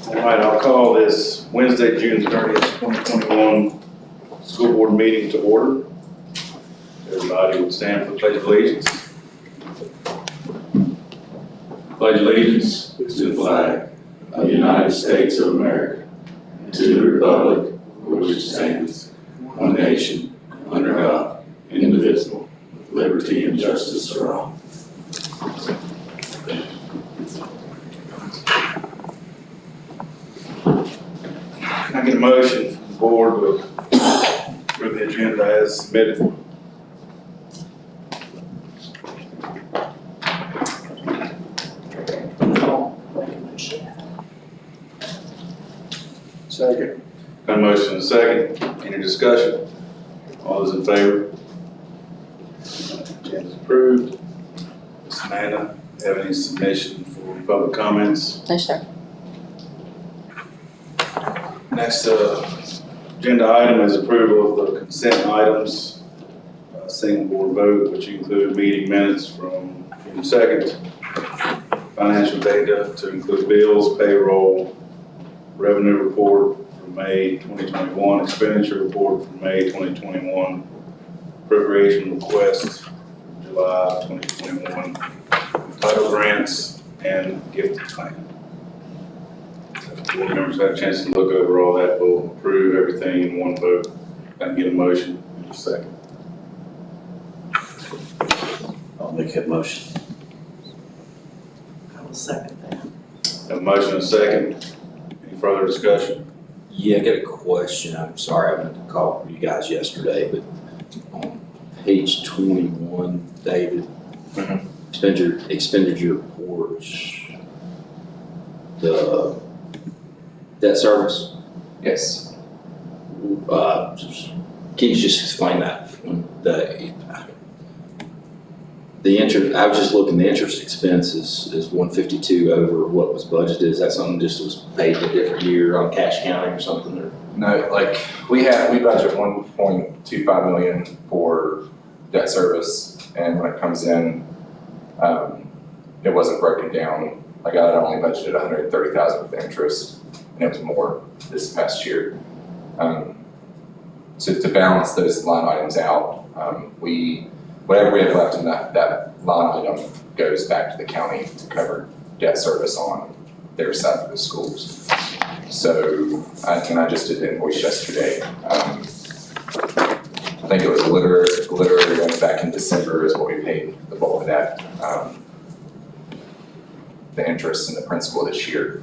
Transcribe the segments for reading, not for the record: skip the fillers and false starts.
All right, I'll call this Wednesday, June 30th, 2021 school board meeting to order. Everybody would stand for the Pledge of Allegiance. Pledge allegiance to the flag of the United States of America and to the republic for which it stands, one nation, under God, indivisible, with liberty and justice for all. Can I get a motion from the board for the agenda as submitted? Second. Got a motion and a second. Any discussion? All those in favor? Agenda's approved. Ms. Amanda, do you have any submission for public comments? No, sir. Next agenda item is approval of the consent items. Single board vote, which include meeting minutes from June 2nd, financial data to include bills, payroll, revenue report for May 2021, expenditure report for May 2021, appropriation request for July 2021, title grants, and gift plan. Board members had a chance to look over all that. We'll approve everything in one vote. I can get a motion in a second. I'll make that motion. I will second that. Have a motion and a second. Any further discussion? Yeah, I got a question. I'm sorry I meant to call you guys yesterday, but on page 21, David, expenditure reports, the debt service. Yes. Can you just explain that? The interest, I was just looking, the interest expense is 152 over what was budgeted. Is that something just was paid a different year on cash accounting or something? Or? No, like we budget 1.25 million for debt service, and when it comes in, it wasn't broken down. Like I had only budgeted 130,000 for interest, and it was more this past year. So to balance those line items out, whatever we have left in that line item goes back to the county to cover debt service on their side of the schools. So I just did the invoice yesterday. I think it was literally back in December is what we paid the bulk of that, the interest and the principal this year.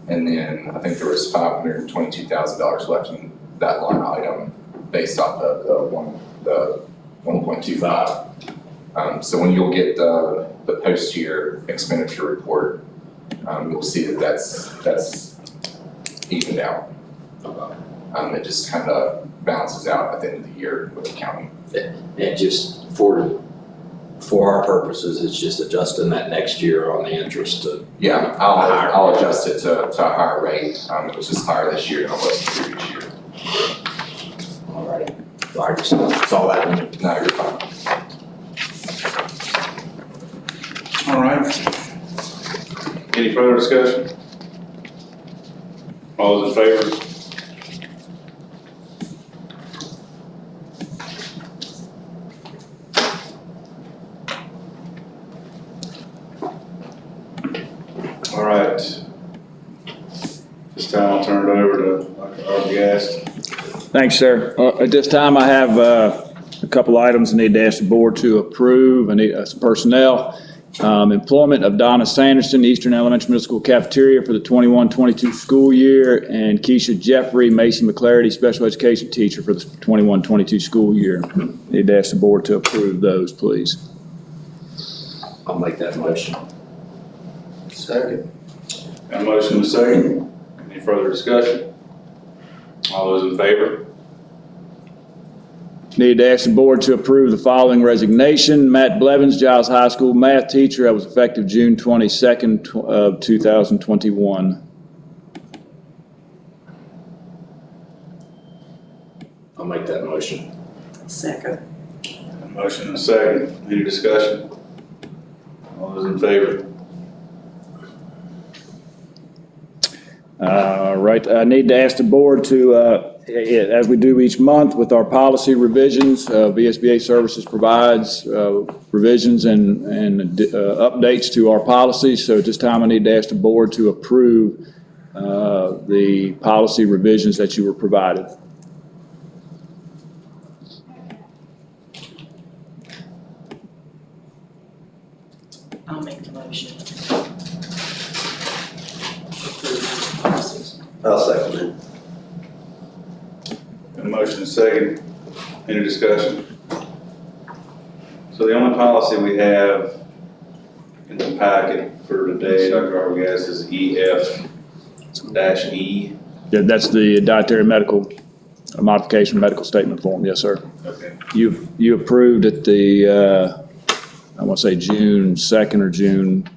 And then I think there was $522,000 left in that line item based off of the 1.25. So when you'll get the post-year expenditure report, you'll see that that's evened out. It just kind of balances out at the end of the year with the county. And just for our purposes, it's just adjusting that next year on the interest to. Yeah, I'll adjust it to a higher rate. It was just higher this year than it was the previous year. All right. So I just saw that one. No, you're fine. All right. Any further discussion? All those in favor? All right. This time I'll turn it over to our guest. Thanks, sir. At this time, I have a couple items I need to ask the board to approve. I need some personnel. Employment of Donna Sanderson, Eastern Elementary Middle School cafeteria for the 21-22 school year, and Keisha Jeffrey, Macy McClarity, special education teacher for the 21-22 school year. Need to ask the board to approve those, please. I'll make that motion. Second. Got a motion and a second. Any further discussion? All those in favor? Need to ask the board to approve the following resignation. Matt Blevins, Giles High School math teacher. That was effective June 22nd of 2021. I'll make that motion. Second. A motion and a second. Any discussion? All those in favor? Right, I need to ask the board to, as we do each month with our policy revisions, VSBA Services provides revisions and updates to our policies. So at this time, I need to ask the board to approve the policy revisions that you were provided. I'll make the motion. Policies. I'll second it. Got a motion and second. Any discussion? So the only policy we have in the packet for today, Dr. Arbogast, is EF-E. Yeah, that's the dietary medical modification medical statement form. Yes, sir. Okay. You approved at the, I want to say June 2nd or June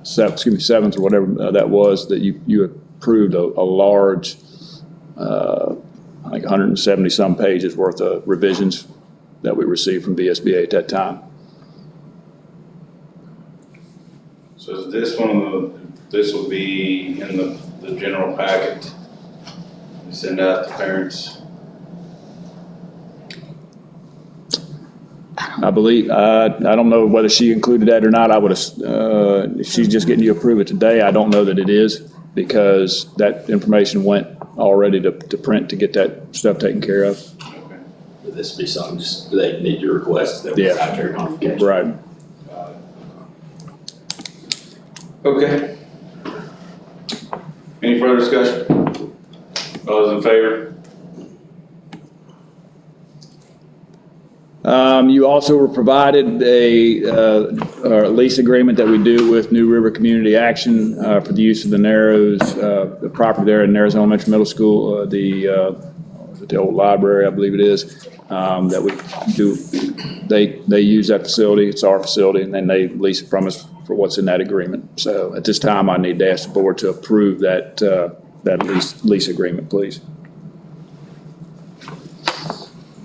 7th or whatever that was, that you approved a large, I think 170 some pages worth of revisions that we received from VSBA at that time. So is this one, this will be in the general packet we send out to parents? I believe, I don't know whether she included that or not. I would have, if she's just getting you to approve it today, I don't know that it is, because that information went already to print to get that stuff taken care of. Okay. Would this be something just, they need your request that Yeah. was dietary modification? Right. Okay. Any further discussion? All those in favor? You also were provided a lease agreement that we do with New River Community Action for the use of the Narrows, the property there in Narrows Elementary Middle School, the old library, I believe it is, that we do. They use that facility. It's our facility, and then they lease it from us for what's in that agreement. So at this time, I need to ask the board to approve that lease agreement, please.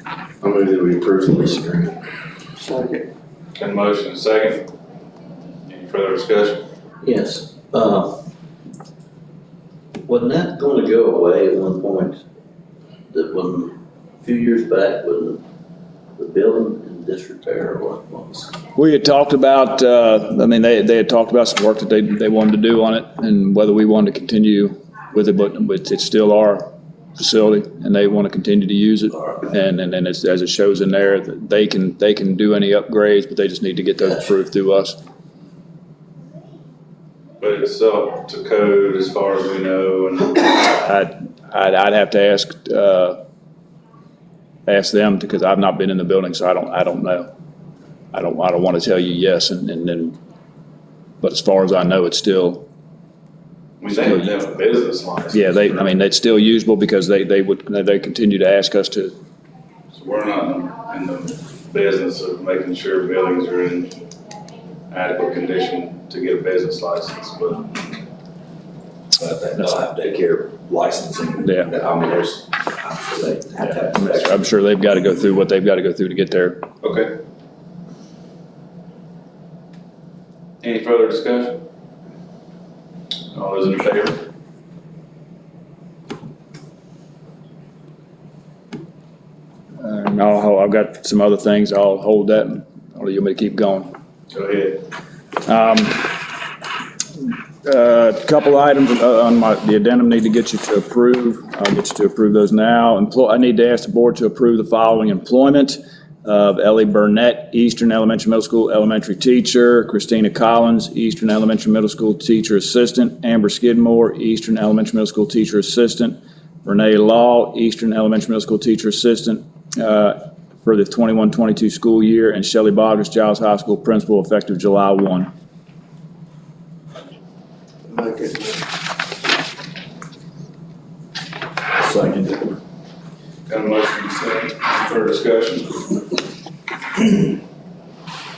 I move that we approve the lease agreement. Second. Got a motion and a second. Any further discussion? Yes. Wasn't that going to go away at one point? That when, a few years back, when the building in disrepair or what was? We had talked about, they had talked about some work that they wanted to do on it, and whether we wanted to continue with it, but it's still our facility, and they want to continue to use it. And then as it shows in there, that they can do any upgrades, but they just need to get those approved through us. But it's up to code as far as we know, and I'd have to ask them, because I've not been in the building, so I don't know. I don't want to tell you yes, and then, but as far as I know, it's still, we think we have a business license. yeah, it's still usable, because they continue to ask us to. So we're not in the business of making sure buildings are in adequate condition to get a business license, but But they'll have daycare licensing. Yeah. I mean, there's, I'm sure they have to have inspection. I'm sure they've got to go through what they've got to go through to get there. okay. Any further discussion? All those in favor? And I've got some other things. I'll hold that, or you want me to keep going? Go ahead. A couple items on the addendum need to get you to approve. I'll get you to approve those now. I need to ask the board to approve the following employment of Ellie Burnett, Eastern Elementary Middle School elementary teacher; Christina Collins, Eastern Elementary Middle School teacher assistant; Amber Skidmore, Eastern Elementary Middle School teacher assistant; Renee Law, Eastern Elementary Middle School teacher assistant for the 21-22 school year; and Shelley Boggers, Giles High School principal, effective July 1. Make it. Second. Got a motion and a second. Any further discussion?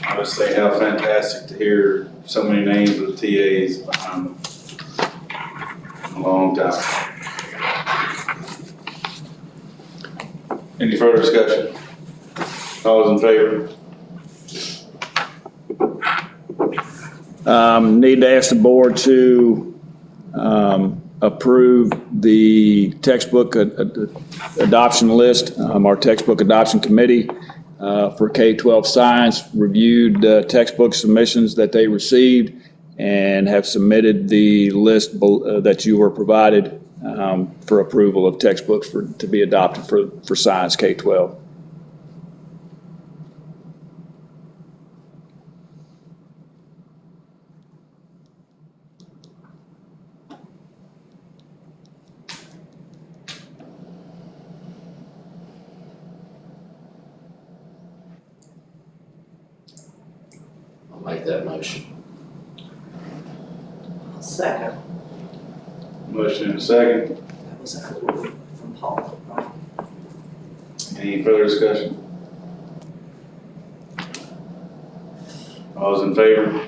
I would say how fantastic to hear so many names of TAs behind them. A long time. Any further discussion? All those in favor? Need to ask the board to approve the textbook adoption list. Our textbook adoption committee for K-12 science reviewed textbook submissions that they received and have submitted the list that you were provided for approval of textbooks to be adopted for science K-12. I'll make that motion. Second. Motion and a second. That was from Paul, right? Any further discussion? All those in favor?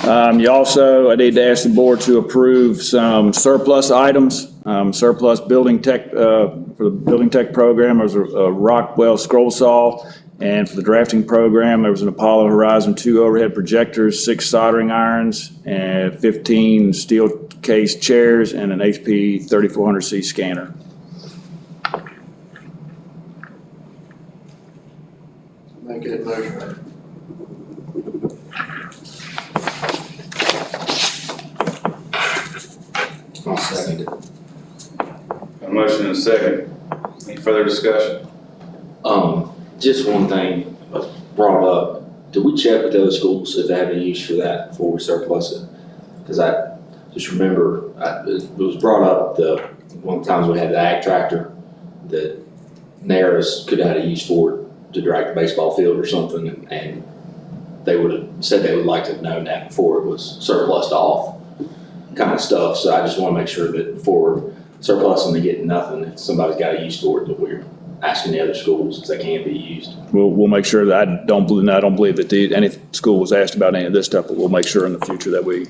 I need to ask the board to approve some surplus items, surplus building tech, for the building tech program. There was a Rockwell scroll saw, and for the drafting program, there was an Apollo Horizon 2 overhead projectors, 6 soldering irons, and 15 steel case chairs, and an HP 3400C scanner. Make that motion. I'll second it. A motion and a second. Any further discussion? Just one thing was brought up. Did we check with the other schools if they have any use for that before we surplus it? Because I just remember, it was brought up one of the times we had the ag tractor that Naras could have had a use for it to drag the baseball field or something, and they would have said they would like to have known that before it was surplused off, kind of stuff. So I just want to make sure that before we're surplusing and getting nothing, if somebody's got a use for it, that we're asking the other schools if they can be used. We'll make sure that I don't believe that any school was asked about any of this stuff, but we'll make sure in the future that we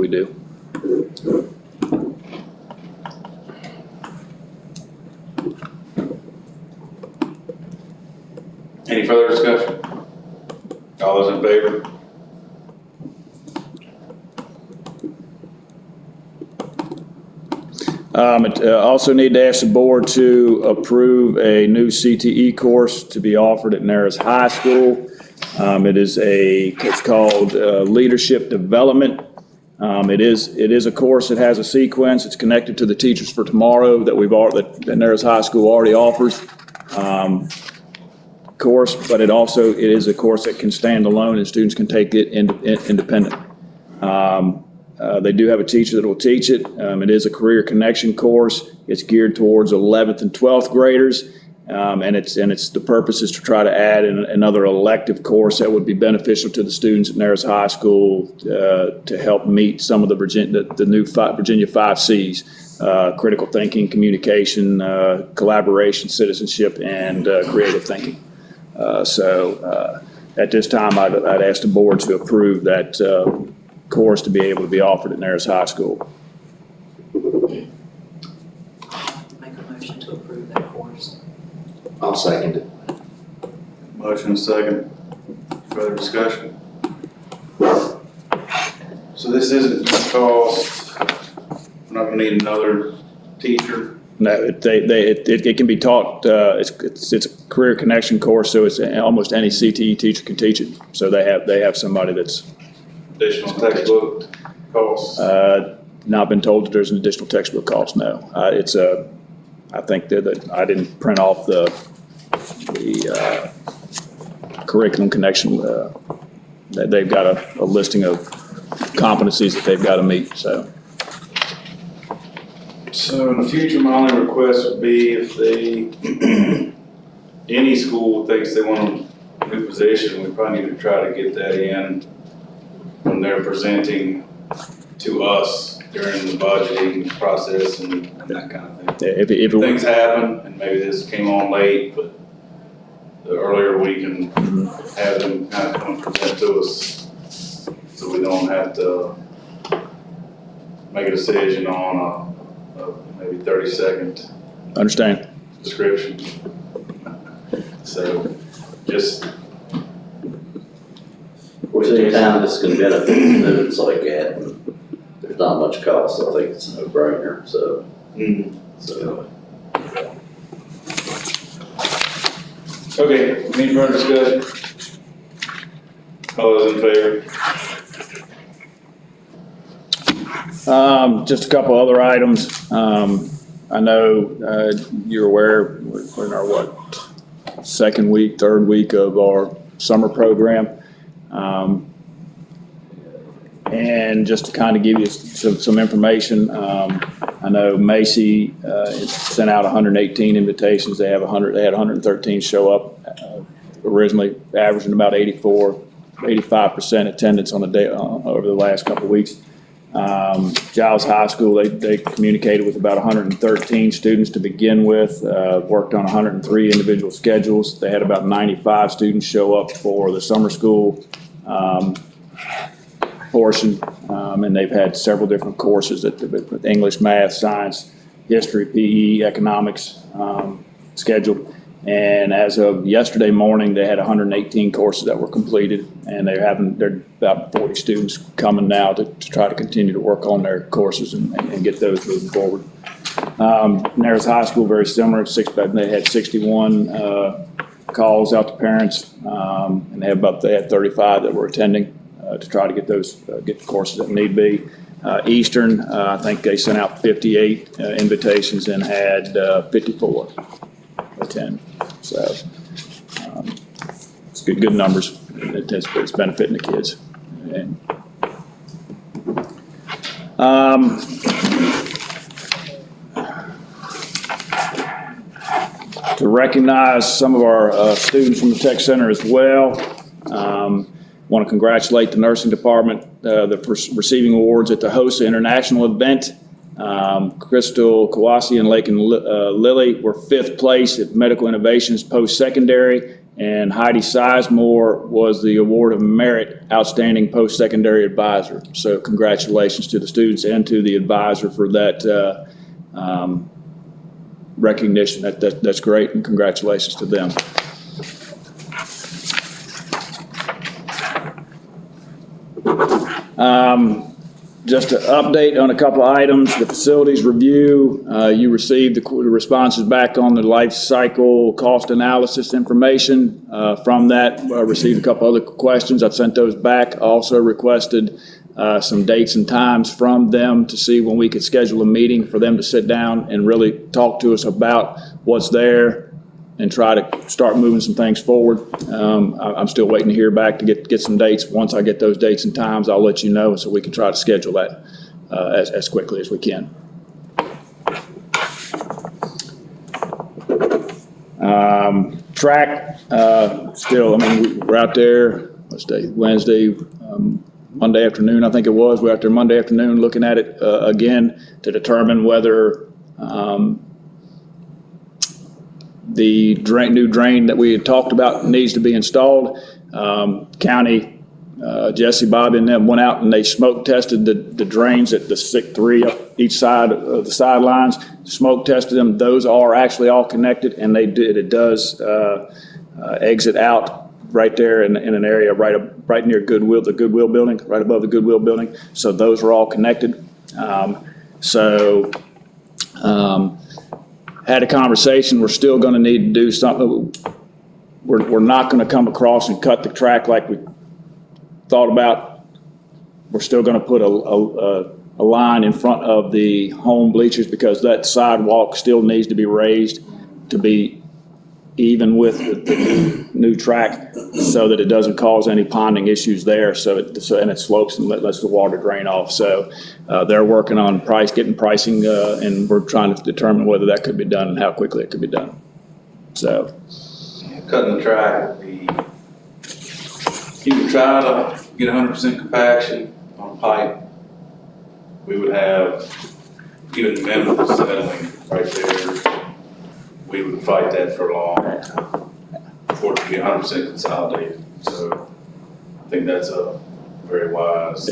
do. Any further discussion? All those in favor? Also need to ask the board to approve a new CTE course to be offered at Naras High School. It's called Leadership Development. It is a course that has a sequence. It's connected to the Teachers for Tomorrow that that Naras High School already offers. Course, but it is a course that can stand alone and students can take it independent. They do have a teacher that will teach it. It is a career connection course. It's geared towards 11th and 12th graders. The purpose is to try to add another elective course that would be beneficial to the students at Naras High School to help meet some of the new Virginia 5 C's, critical thinking, communication, collaboration, citizenship, and creative thinking. At this time, I'd ask the board to approve that course to be able to be offered at Naras High School. Make a motion to approve that course. I'll second it. Motion and a second. Further discussion? So this isn't because we're not gonna need another teacher? No, it can be taught, it's a career connection course, so it's almost any CTE teacher can teach it. So they have somebody that's Additional textbook costs? not been told that there's an additional textbook cost, no. I think that I didn't print off the curriculum connection, that they've got a listing of competencies that they've got to meet, so. So in the future, my only request would be if any school thinks they want a new position, we probably need to try to get that in when they're presenting to us during the budgeting process and that kind of thing. If Things happen, and maybe this came on late, but the earlier we can have them kind of come and present to us, so we don't have to make a decision on a maybe 30-second understand. description. So just Which anytime this can benefit students like that, and there's not much cost, I think it's a no-brainer, so. So, Okay, any further discussion? All those in favor? Just a couple other items. I know, you're aware, we're in our second week, third week of our summer program. And just to kind of give you some information, I know Macy, sent out 118 invitations. They had 113 show up, originally averaging about 85% attendance on the day, over the last couple of weeks. Giles High School, they communicated with about 113 students to begin with, worked on 103 individual schedules. They had about 95 students show up for the summer school portion, and they've had several different courses with English, math, science, history, PE, economics scheduled. And as of yesterday morning, they had 118 courses that were completed, and there are about 40 students coming now to try to continue to work on their courses and get those moving forward. Narrows High School, very similar. They had 61 calls out to parents, and they had 35 that were attending to try to get the courses that need be. Eastern, I think they sent out 58 invitations and had 54 attend. So it's good numbers. It's benefiting the kids. And, to recognize some of our students from the Tech Center as well, want to congratulate the nursing department for receiving awards at the HOSA International event. Crystal Kawasi and Lake and Lily were 5th place at Medical Innovations Post-Secondary, and Heidi Sizemore was the Award of Merit Outstanding Post-Secondary Advisor. So congratulations to the students and to the advisor for that recognition. That's great, and congratulations to them. Just an update on a couple of items. The facilities review, you received the responses back on the life cycle cost analysis information. From that, I received a couple other questions. I've sent those back. Also requested some dates and times from them to see when we could schedule a meeting for them to sit down and really talk to us about what's there and try to start moving some things forward. I'm still waiting to hear back to get some dates. Once I get those dates and times, I'll let you know so we can try to schedule that as quickly as we can. Track, still, I mean, we're out there, Wednesday, Monday afternoon, I think it was. We're out there Monday afternoon looking at it again to determine whether the new drain that we had talked about needs to be installed. County, Jesse, Bobby, and them went out and they smoke tested the drains at the 3 up each side of the sidelines. Smoke tested them. Those are actually all connected, and it does exit out right there in an area right near Goodwill, the Goodwill building, right above the Goodwill building. So those are all connected. Had a conversation. We're still going to need to do something. We're not going to come across and cut the track like we thought about. We're still going to put a line in front of the home bleachers because that sidewalk still needs to be raised to be even with the new track so that it doesn't cause any ponding issues there. And it slopes and lets the water drain off. So they're working on getting pricing, and we're trying to determine whether that could be done and how quickly it could be done. So. Cutting the track would be, you could try to get 100% compaction on a pipe. We would have, even the minimum settling right there, we would fight that for a long time for it to be 100% consolidated. So I think that's a very wise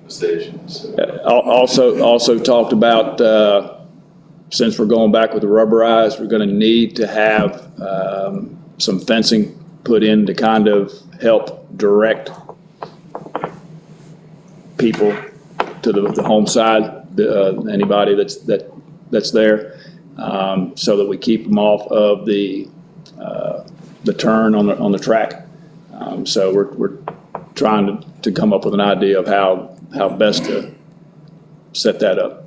decision. So. Also talked about, since we're going back with the rubberized, we're going to need to have some fencing put in to kind of help direct people to the home side, anybody that's there, so that we keep them off of the turn on the track. So we're trying to come up with an idea of how best to set that up.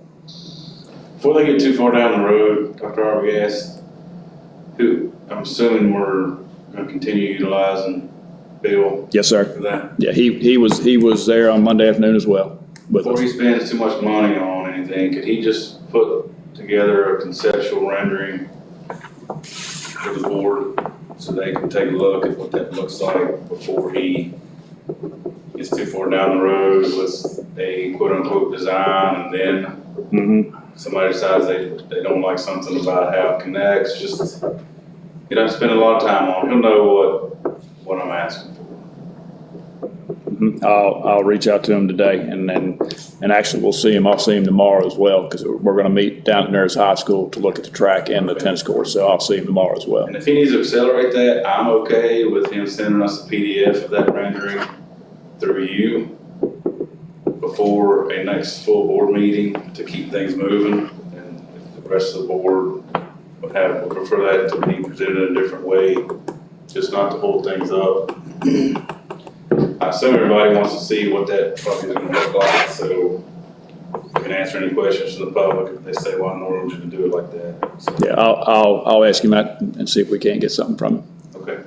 Before they get too far down the road, Dr. Arbogast, who, I'm assuming we're gonna continue utilizing Bill Yes, sir. for that? Yeah, he was there on Monday afternoon as well with Before us. he spends too much money on anything, could he just put together a conceptual rendering for the board so they can take a look at what that looks like before he gets too far down the road with a quote-unquote design, and then Mhm. somebody decides they don't like something about how it connects? Just, he doesn't spend a lot of time on it. He'll know what I'm asking for. Mhm. I'll reach out to him today, and actually we'll see him. I'll see him tomorrow as well, because we're going to meet down at Nares High School to look at the track and the tennis court. So I'll see him tomorrow as well. And if he needs to accelerate that, I'm okay with him sending us a PDF of that rendering through you before a next full board meeting to keep things moving. And if the rest of the board would prefer that to be presented in a different way, just not to hold things up. I assume everybody wants to see what that probably is gonna look like, so we can answer any questions to the public if they say, why in the world would you do it like that? So, Yeah, I'll ask him that and see if we can't get something from him. okay.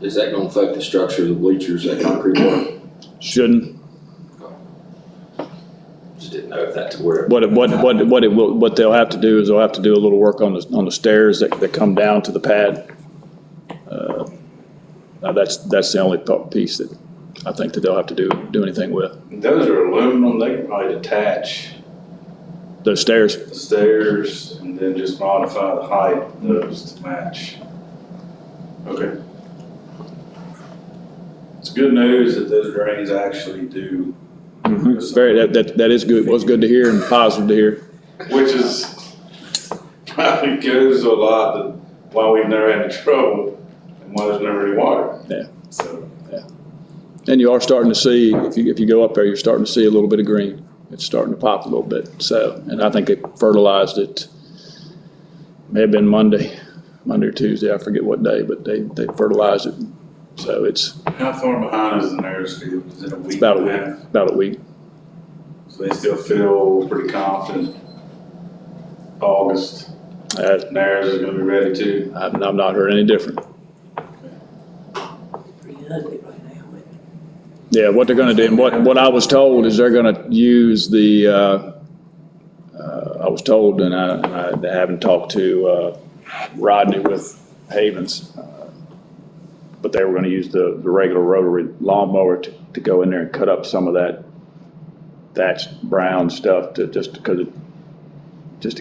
Is that gonna affect the structure of the bleachers, that concrete work? Shouldn't. Just didn't know if that's where. What they'll have to do is they'll have to do a little work on the stairs that come down to the pad. That's the only piece that I think that they'll have to do anything with. Those are aluminum, they can probably detach Those stairs. the stairs and then just modify the height of those to match. Okay. It's good news that those drains actually do, Very, that is good, was good to hear and positive to hear. which is probably goes a lot to why we've never had any trouble and why there's never any water. Yeah. So, And you are starting to see, if you go up there, you're starting to see a little bit of green. It's starting to pop a little bit. So, and I think they fertilized it, may have been Monday or Tuesday, I forget what day, but they fertilized it. So it's how far behind is the Nares field? Is it a week about a and week, half? about a week. So they still feel pretty confident August, Nares is gonna be ready too? I've not heard any different. Pretty ugly right now, but Yeah, what they're gonna do, and what I was told is they're gonna use the, I was told, and I haven't talked to Rodney with Havens, but they were gonna use the regular rotary lawnmower to go in there and cut up some of that thatched brown stuff just to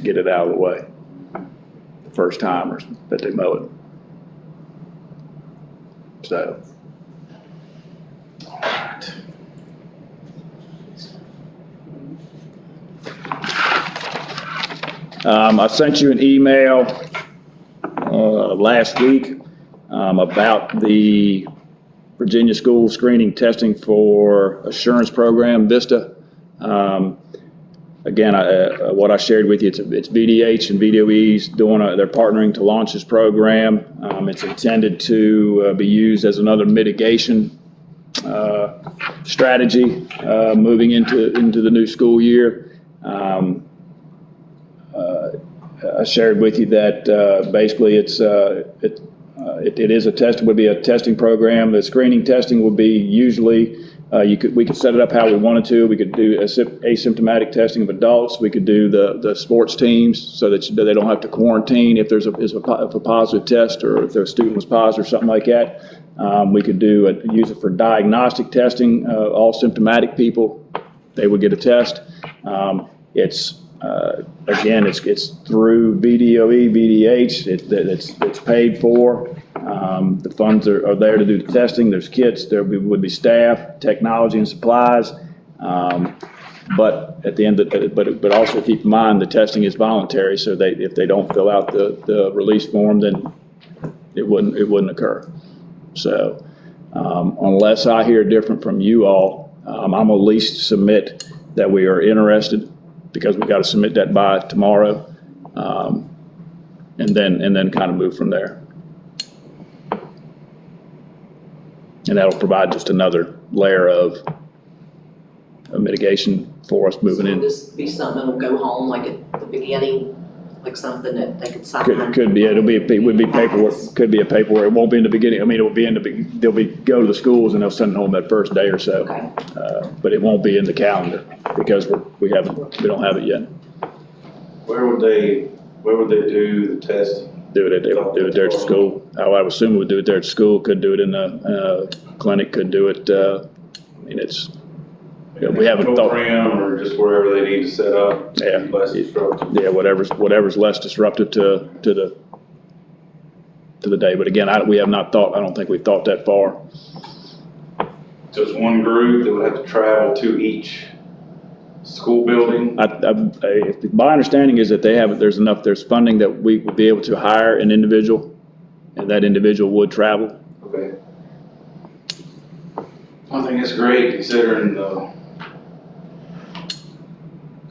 get it out of the way. The first timers that they mow it. So. I sent you an email last week about the Virginia School Screening Testing for Assurance Program, VISTA. Again, what I shared with you, it's VDH and VDOE's they're partnering to launch this program. It's intended to be used as another mitigation strategy moving into the new school year. I shared with you that basically it is would be a testing program. The screening testing would be usually we could set it up how we wanted to. We could do asymptomatic testing of adults. We could do the sports teams so that they don't have to quarantine if there's if a positive test or if their student was positive or something like that. We could use it for diagnostic testing. All symptomatic people, they would get a test. Again, it's through VDOE, VDH. It's paid for. The funds are there to do the testing. There's kits. There would be staff, technology, and supplies. But at the end, but also keep in mind the testing is voluntary. So if they don't fill out the release form, then it wouldn't occur. So unless I hear different from you all, I'm gonna at least submit that we are interested, because we got to submit that by tomorrow, and then kind of move from there. And that'll provide just another layer of mitigation for us moving So in. will this be something that'll go home like at the beginning, like something that they could sign? Could be, it would be paperwork, could be a paperwork, it won't be in the beginning, I mean, it will be they'll go to the schools and they'll send it home that first day or so. Okay. But it won't be in the calendar, because we don't have it yet. Where would they do the testing? They would do it there at the school. I would assume we would do it there at school, could do it in the clinic, could do it, I mean, it's, we haven't thought. Program or just wherever they need to set up? Yeah. Less disruptive? Yeah, whatever's less disruptive to the day. But again, we have not thought, I don't think we've thought that far. So it's one group that would have to travel to each school building? My understanding is that there's funding that we would be able to hire an individual, and that individual would travel. Okay. I think it's great considering the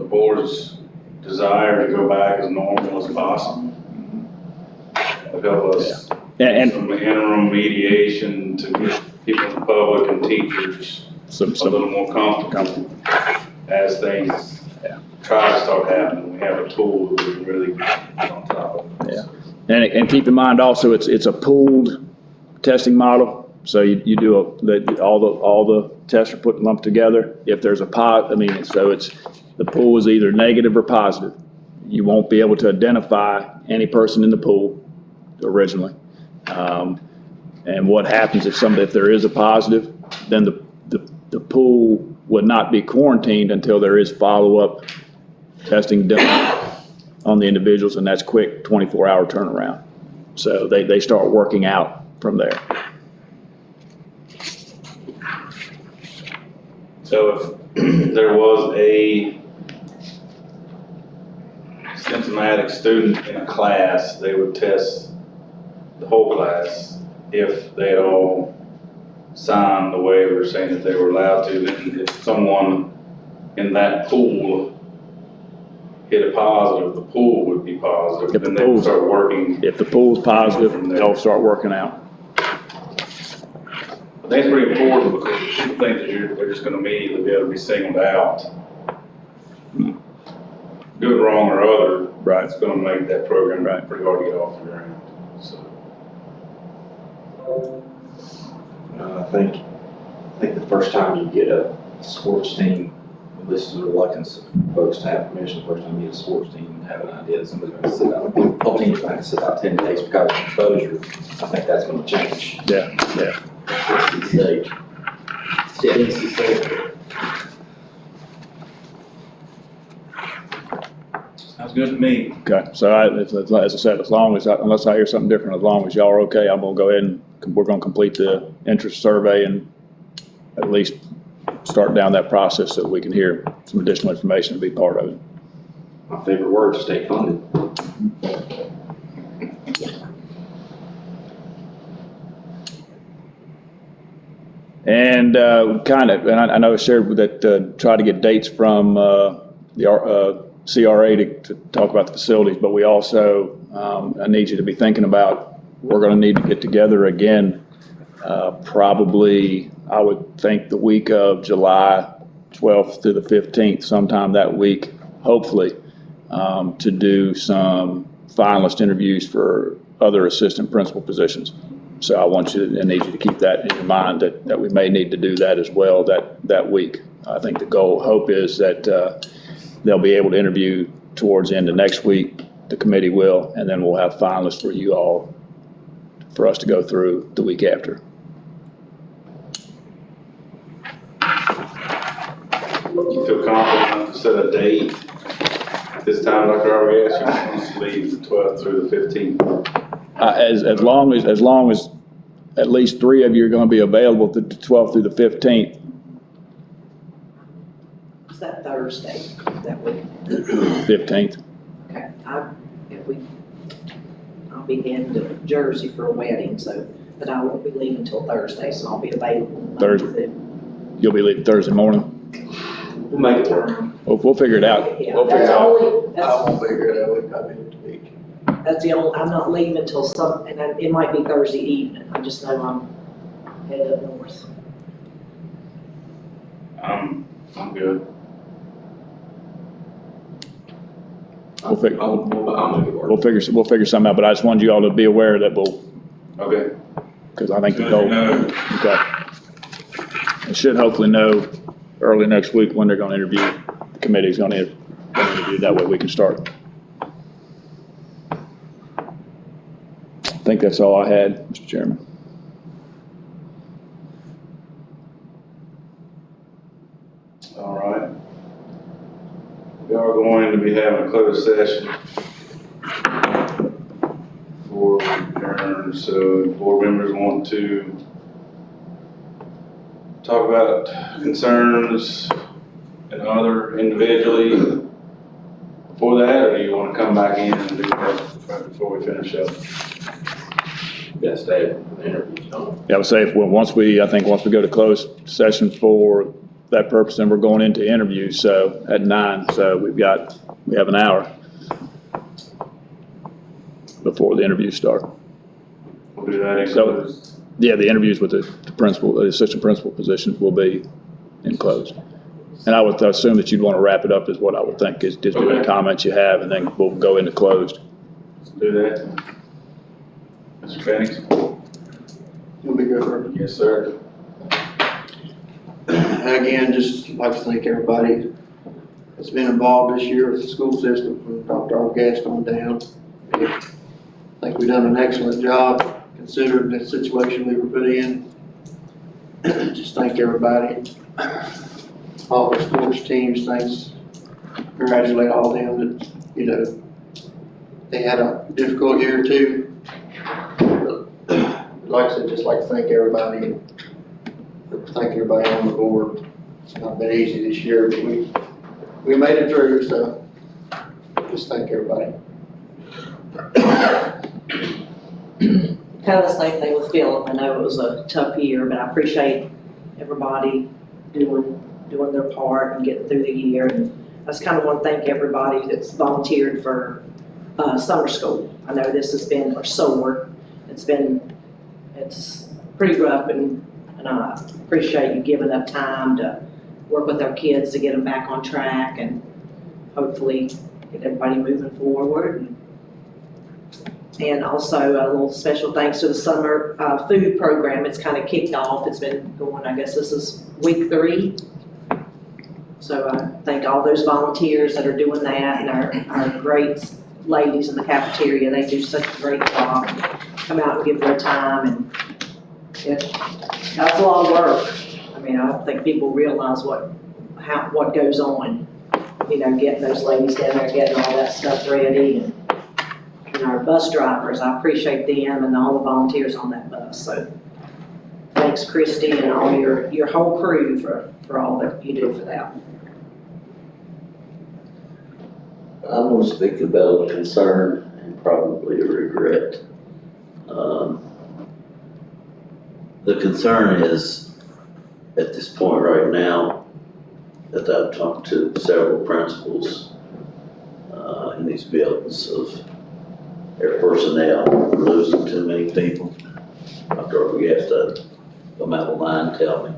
board's desire to go back as normal as possible. It'll help us And some interim mediation to get people in the public and teachers a little more comfortable as things try to start happening. We have a tool that we can really get on top of. Yeah, and keep in mind also, it's a pooled testing model. So you do all the tests are lumped together. If there's a the pool is either negative or positive. You won't be able to identify any person in the pool originally. And what happens if there is a positive, then the pool would not be quarantined until there is follow-up testing done on the individuals, and that's quick 24-hour turnaround. So they start working out from there. So if there was a symptomatic student in a class, they would test the whole class. If they all signed the waiver saying that they were allowed to, then if someone in that pool hit a positive, the pool would be positive, then they would start working. If the pool's positive, they'll start working out. I think it's pretty important, because people think that they're just gonna immediately be able to be singled out. Good, wrong, or other. Right. It's gonna make that program pretty hard to get off the ground, so. I think the first time you get a sports team, this is a reluctance of folks to have permission, the first time you get a sports team and have an idea that somebody's gonna sit out, the whole team's gonna sit out 10 days because of exposure. I think that's gonna change. Yeah. Sounds good to me. Okay, so as I said, unless I hear something different, as long as y'all are okay, I'm gonna go ahead and we're gonna complete the interest survey and at least start down that process so that we can hear some additional information and be part of it. My favorite word is state funded. And I know I shared that, try to get dates from the CRA to talk about the facilities, but we also, I need you to be thinking about, we're gonna need to get together again, probably, I would think the week of July 12th through the 15th, sometime that week, hopefully, to do some finalist interviews for other assistant principal positions. So I need you to keep that in your mind, that we may need to do that as well that week. I think the hope is that they'll be able to interview towards the end of next week, the committee will, and then we'll have finalists for you all, for us to go through the week after. You feel confident enough to set a date this time, Dr. Arbogast? You want to leave the 12th through the 15th? As long as at least 3 of you are going to be available the 12th through the 15th. It's that Thursday that week. 15th. Okay, I'll be in Jersey for a wedding, so but I won't be leaving until Thursday, so I'll be available Monday Thursday. through. You'll be leaving Thursday morning? We'll make it work. We'll figure it out. Yeah, We'll figure that's it out. only, I won't be here that week, I'll be at the beach. that's the only, I'm not leaving until and then it might be Thursday evening, I just know I'm headed up north. I'm good. I'll make it work. We'll figure something out, but I just wanted you all to be aware that Okay. because I think the Good goal. to know. Okay. I should hopefully know early next week when they're gonna interview, the committee's gonna interview, that way we can start. I think that's all I had, Mr. Chairman. All right. We are going to be having a closed session for adjourn, so if board members want to talk about concerns and other individually before that, or do you want to come back in and do that right before we finish up? Yeah, stay for the interviews, don't Yeah, I would say, I think once we go to closed session for that purpose, then we're going into interviews, so at 9, so we have an hour before the interviews start. We'll do that in So- closed. Yeah, the interviews with the principal, the assistant principal positions will be in closed. And I would assume that you'd want to wrap it up is what I would think, is just do any Okay. comments you have, and then we'll go into closed. Let's do that. Mr. Phoenix? You'll be good for Yes, sir. Again, just like to thank everybody that's been involved this year with the school system, from Dr. Argast on down. I think we've done an excellent job considering the situation we were put in. Just thank everybody. All the sports teams, thanks, congratulate all of them that, you know, they had a difficult year too. Like I said, just like to thank everybody. Thank everybody on the board. It's not been easy this year, but we made it through, so just thank everybody. Kind of the same thing with Philip, I know it was a tough year, but I appreciate everybody doing their part and getting through the year. And I just kind of want to thank everybody that's volunteered for summer school. I know this has been, or summer, it's pretty rough, and I appreciate you giving up time to work with our kids to get them back on track and hopefully get everybody moving forward. And also a little special thanks to the summer food program. It's kind of kicked off. It's been going, I guess this is week 3. So I thank all those volunteers that are doing that, and our great ladies in the cafeteria. They do such a great job. Come out and give their time, and that's a lot of work. I mean, I don't think people realize what goes on. You know, getting those ladies down there, getting all that stuff ready, and our bus drivers, I appreciate them and all the volunteers on that bus. So thanks, Christy, and all your whole crew for all that you do for that. I want to speak about a concern and probably a regret. The concern is, at this point right now, that I've talked to several principals in these buildings of their personnel, we're losing too many people. Dr. we have to come out of line, tell me.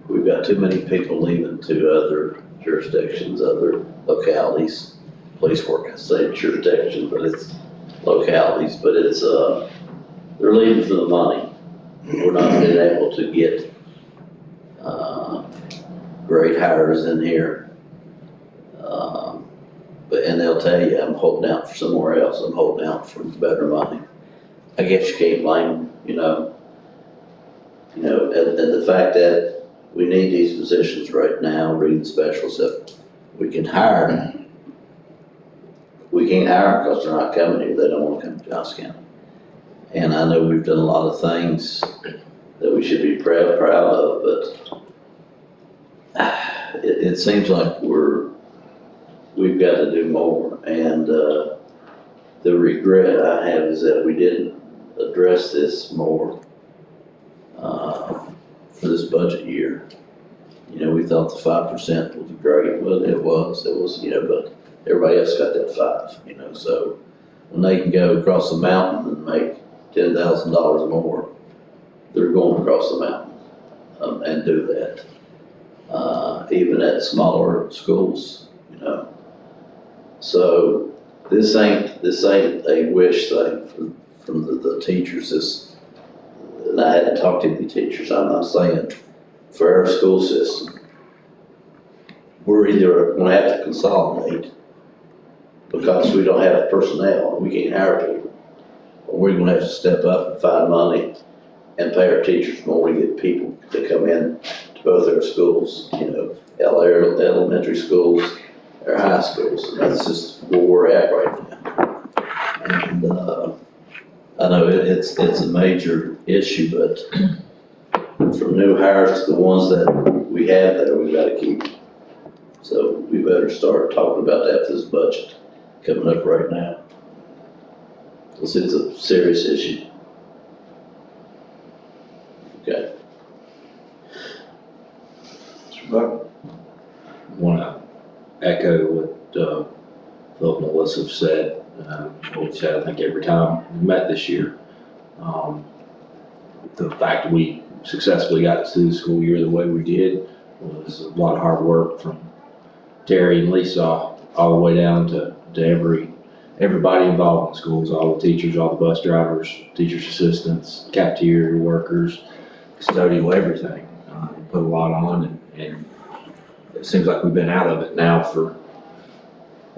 We've got too many people leaving to other jurisdictions, other localities. Police work, I say jurisdiction, but it's localities, but it's, they're leaving for the money. We're not being able to get, great hires in here. And they'll tell you, I'm holding out for somewhere else, I'm holding out for better money. I guess you can't blame them, you know. And the fact that we need these positions right now, reading specialists that we can hire. We can't hire them because they're not coming here, they don't want to come to Johnson County. And I know we've done a lot of things that we should be proud of, but it seems like we've got to do more. And the regret I have is that we didn't address this more, for this budget year. You know, we thought the 5% was great, well, it was, but everybody else got that 5, so when they can go across the mountain and make $10,000 more, they're going across the mountain, and do that. Even at smaller schools, So this ain't a wish thing from the teachers. And I hadn't talked to any teachers. I'm not saying for our school system, we're either going to have to consolidate because we don't have personnel, we can't hire people, or we're going to have to step up and find money and pay our teachers more to get people to come in to both our schools, our elementary schools, our high schools, and that's just where we're at right now. And I know it's a major issue, but from new hires to the ones that we have there, we gotta keep. So we better start talking about that for this budget coming up right now. Because it's a serious issue. Okay. Mr. Buck? Want to echo what Philip and Melissa have said. What we've said, I think, every time we met this year. The fact that we successfully got through the school year the way we did was a lot of hard work from Terry and Lisa all the way down to everybody involved in schools, all the teachers, all the bus drivers, teachers' assistants, cafeteria workers, custodial, everything. Put a lot on, and it seems like we've been out of it now for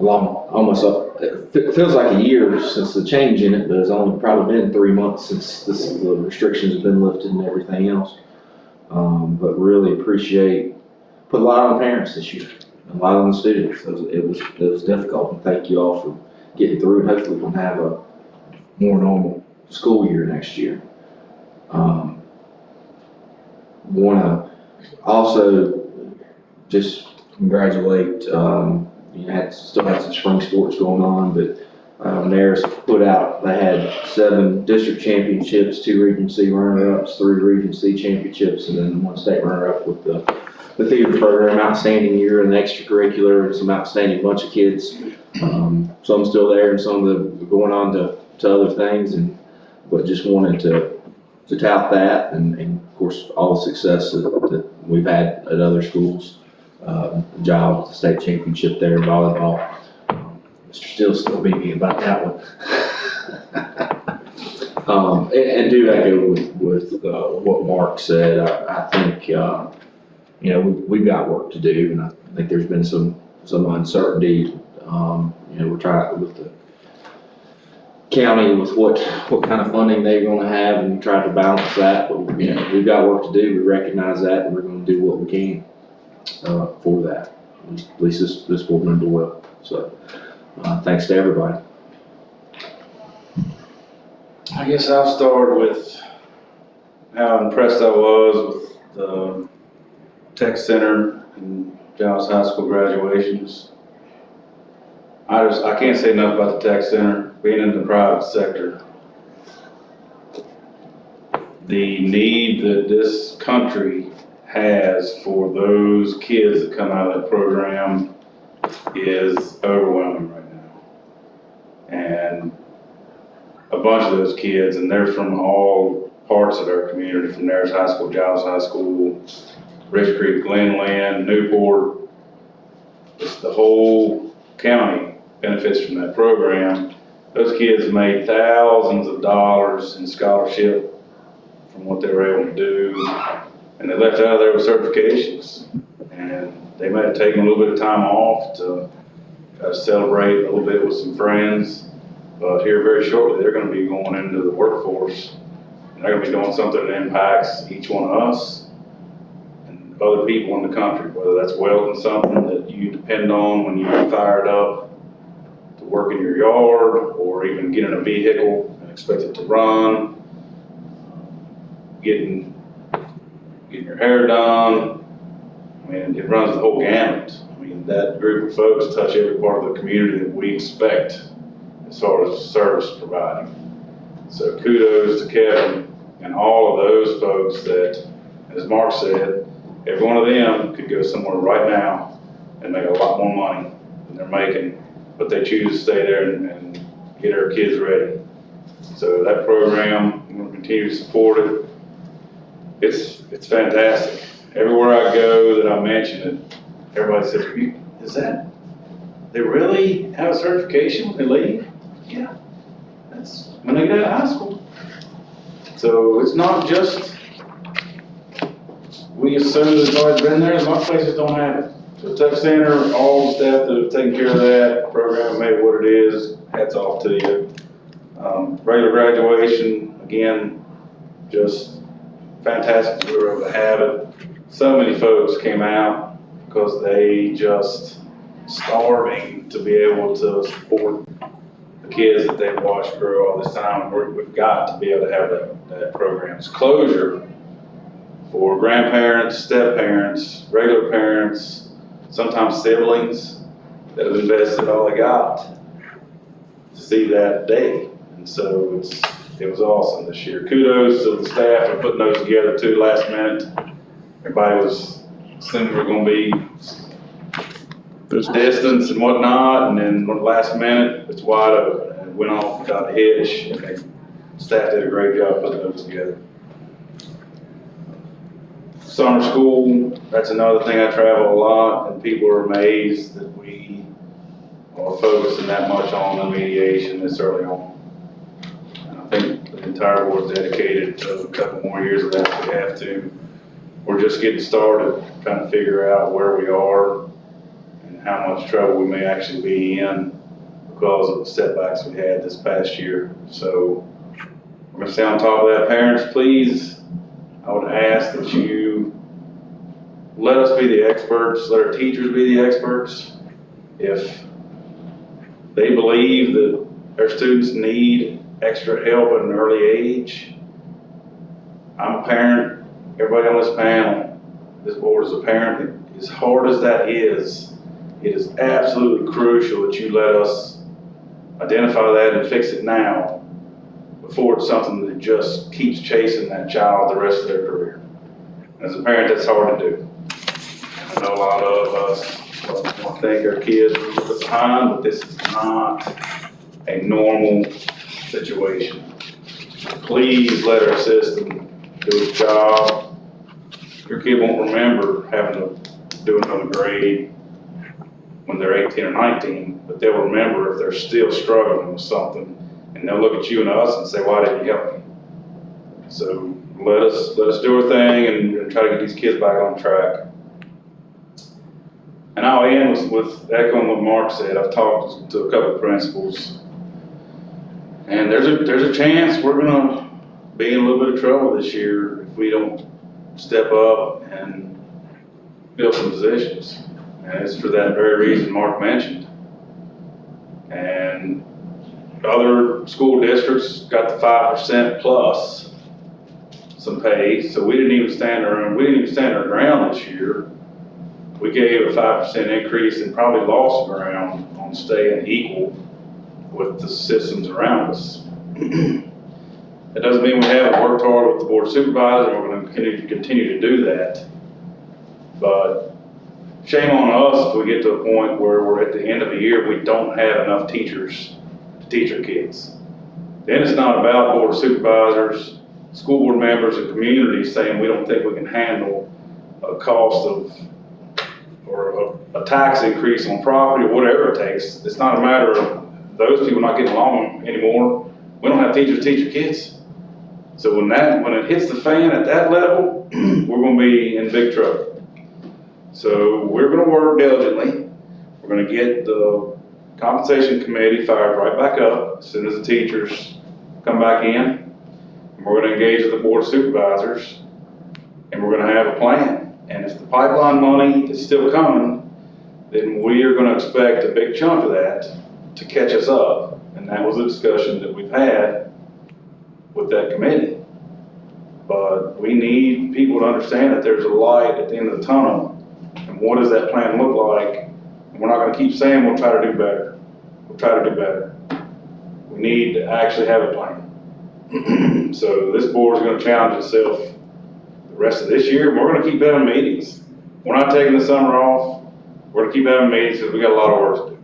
it feels like a year since the change in it, but it's only probably been 3 months since the restrictions have been lifted and everything else. But really put a lot on the parents this year, a lot on the students. It was difficult, and thank you all for getting through it. Hopefully we can have a more normal school year next year. Want to also just congratulate, still had some spring sports going on, but Naris they had 7 district championships, 2 Region C runner-ups, 3 Region C championships, and then 1 state runner-up with the theater program. Outstanding year in the extracurricular, and some outstanding bunch of kids. Some still there, and some are going on to other things, but just wanted to tout that, and of course all the success that we've had at other schools. Giles with the state championship there in volleyball. Mr. Steele still beat me about that one. And do echo with what Mark said. I think we've got work to do, and I think there's been some uncertainty. We're trying with the county with what kind of funding they're going to have, and try to balance that. But we've got work to do. We recognize that, and we're going to do what we can for that. At least this board member will. So thanks to everybody. I guess I'll start with how impressed I was with the tech center and Giles High School graduations. I can't say enough about the tech center. Being in the private sector, the need that this country has for those kids that come out of that program is overwhelming right now. And a bunch of those kids, and they're from all parts of our community, from Nares High School, Giles High School, Rich Creek, Glenland, Newport, just the whole county benefits from that program. Those kids made thousands of dollars in scholarship from what they were able to do, and they left out of there with certifications. And they might have taken a little bit of time off to try to celebrate a little bit with some friends, but here very shortly they're going to be going into the workforce, and they're going to be doing something that impacts each one of us and other people in the country, whether that's welding something that you depend on when you get fired up to work in your yard, or even get in a vehicle and expect it to run, getting your hair done. I mean, it runs the whole gamut. I mean, that group of folks touch every part of the community that we expect as as far as service providing. So kudos to Kevin and all of those folks that, as Mark said, every one of them could go somewhere right now and make a lot more money than they're making, but they choose to stay there and get our kids ready. So that program, we're gonna continue to support it. It's fantastic. Everywhere I go that I mention it, everybody says, is that, they really have a certification when they leave? Yeah, that's when they get out of high school. So it's not just, we assume that it's always been there, a lot of places don't have it. So Tech Center, all the staff that have taken care of that program, made it what it is, hats off to you. Regular graduation, again, just fantastic, we were able to have it. So many folks came out because they just starving to be able to support the kids that they've watched grow all this time. We've got to be able to have that program's closure for grandparents, step-parents, regular parents, sometimes siblings that have invested all they got to see that day. And so it was awesome this year. Kudos to the staff for putting those together too last minute. Everybody was assuming we were gonna be distance and whatnot, and then last minute, it's wide open. And it went off without a hitch, and the staff did a great job putting those together. Summer school, that's another thing. I travel a lot, and people are amazed that we are focusing that much on the mediation this early on. And I think the entire board's dedicated to a couple more years of that if we have to. We're just getting started, trying to figure out where we are and how much trouble we may actually be in because of the setbacks we had this past year. So we're gonna stay on top of that. Parents, please, I would ask that you let us be the experts, let our teachers be the experts. If they believe that their students need extra help at an early age, I'm a parent, everybody on this panel, this board is a parent. As hard as that is, it is absolutely crucial that you let us identify that and fix it now before it's something that just keeps chasing that child the rest of their career. As a parent, that's hard to do. I know a lot of us want to think our kids are behind, but this is not a normal situation. Please let our system do its job. Your kid won't remember having to do another grade when they're 18 or 19, but they'll remember if they're still struggling with something, and they'll look at you and us and say, why didn't you help me? So let us do our thing and try to get these kids back on track. And I'll end with echoing what Mark said. I've talked to a couple of principals, and there's a chance we're gonna be in a little bit of trouble this year if we don't step up and fill some positions. And it's for that very reason Mark mentioned. And other school districts got the 5% plus some pay, so we didn't even stand our ground this year. We gave a 5% increase and probably lost ground on staying equal with the systems around us. That doesn't mean we haven't worked hard with the board of supervisors, and we're going to continue to do that. But shame on us if we get to a point where we're at the end of the year, we don't have enough teachers to teach our kids. Then it's not about board of supervisors, school board members, and communities saying we don't think we can handle a cost of, or a tax increase on property, or whatever it takes. It's not a matter of those people not getting along anymore. We don't have teachers to teach our kids. So when it hits the fan at that level, we're gonna be in big trouble. So we're gonna work diligently. We're gonna get the compensation committee fired right back up as soon as the teachers come back in. And we're gonna engage with the board of supervisors, and we're gonna have a plan. And if the pipeline money is still coming, then we are gonna expect a big chunk of that to catch us up. And that was a discussion that we've had with that committee. But we need people to understand that there's a light at the end of the tunnel. And what does that plan look like? And we're not gonna keep saying we'll try to do better. We'll try to do better. we need to actually have a plan. So this board is gonna challenge itself the rest of this year, and we're gonna keep having meetings. We're not taking the summer off, we're gonna keep having meetings, because we got a lot of work to do.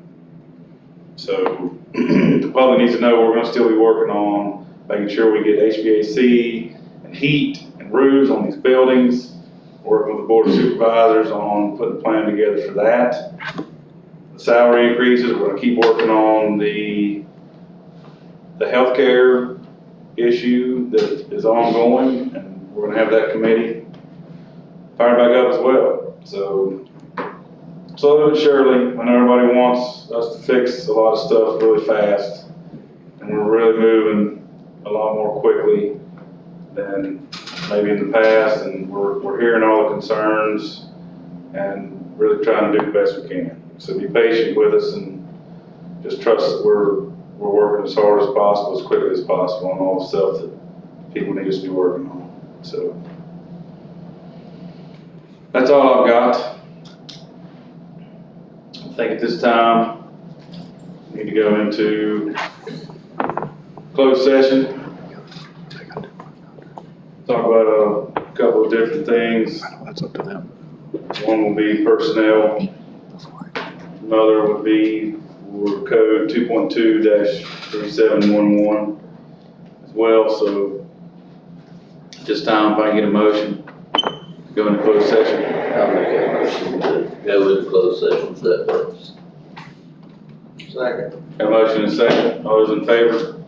So, the public needs to know we're gonna still be working on making sure we get HVAC and heat and roofs on these buildings, working with the board of supervisors on putting a plan together for that. The salary increases, we're gonna keep working on the healthcare issue that is ongoing, and we're gonna have that committee fired back up as well. So, slowly but surely, I know everybody wants us to fix a lot of stuff really fast, and we're really moving a lot more quickly than maybe in the past, and we're hearing all the concerns and really trying to do the best we can. So be patient with us and just trust that we're working as hard as possible, as quickly as possible on all the stuff that people need us to be working on. So that's all I've got. I think at this time, we need to go into closed session. Talk about a couple of different things. That's up to them. One will be personnel. Another would be for code 2.2-3711 as well. So at this time, if I can get a motion to go into closed session. I'll make a motion to go into closed session for that purpose. Second. Got a motion and a second. All those in favor?